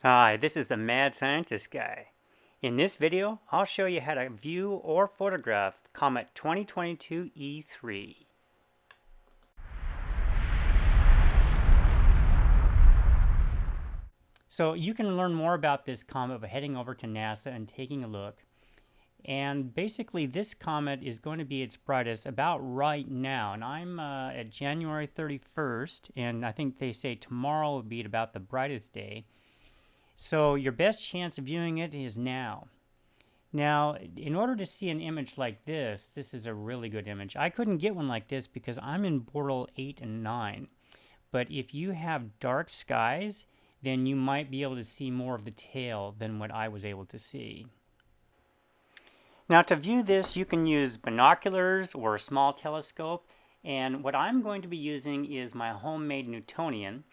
Hi, this is the Mad Scientist Guy. In this video, I'll show you how to view or photograph Comet 2022 E3. So you can learn more about this comet by heading over to NASA and taking a look. And basically this comet is going to be its brightest about right now. And I'm at January 31st, and I think they say tomorrow will be about the brightest day. So your best chance of viewing it is now. Now, in order to see an image like this is a really good image. I couldn't get one like this because I'm in Bortle 8 and 9. But if you have dark skies, then you might be able to see more of the tail than what I was able to see. Now, to view this, you can use binoculars or a small telescope. And what I'm going to be using is my homemade Newtonian.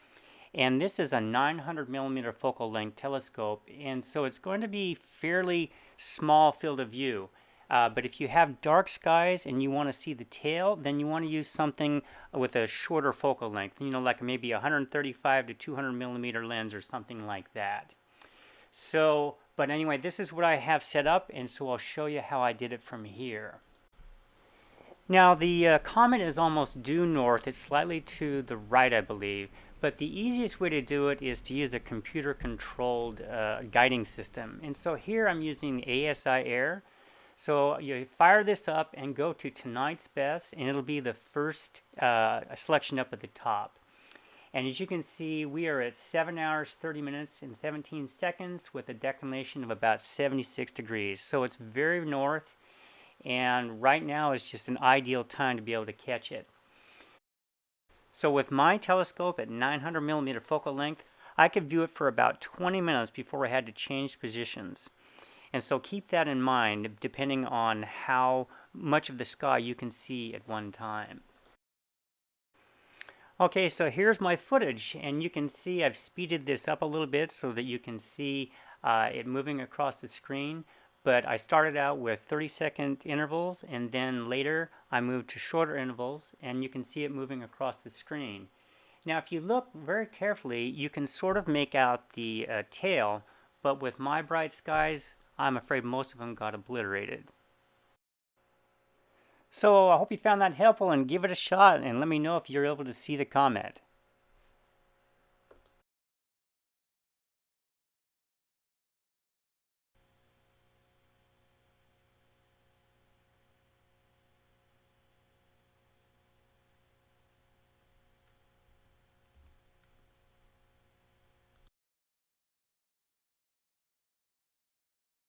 And this is a 900 millimeter focal length telescope, and so it's going to be fairly small field of view. But if you have dark skies and you want to see the tail, then you want to use something with a shorter focal length, like maybe 135 to 200 millimeter lens or something like that. So, but anyway, this is what I have set up, and so I'll show you how I did it from here. Now, the comet is almost due north. It's slightly to the right, I believe. But the easiest way to do it is to use a computer-controlled guiding system. And so here I'm using ASI AIR. So you fire this up and go to tonight's best, and it'll be the first selection up at the top. And as you can see, we are at 7 hours, 30 minutes, and 17 seconds with a declination of about 76 degrees. So it's very north, and right now is just an ideal time to be able to catch it. So with my telescope at 900 millimeter focal length, I could view it for about 20 minutes before I had to change positions. And so keep that in mind depending on how much of the sky you can see at one time. Okay, so here's my footage, and you can see I've speeded this up a little bit so that you can see it moving across the screen. But I started out with 30-second intervals, and then later I moved to shorter intervals, and you can see it moving across the screen. Now, if you look very carefully, you can sort of make out the tail, but with my bright skies, I'm afraid most of them got obliterated. So I hope you found that helpful, and give it a shot, and let me know if you're able to see the comet.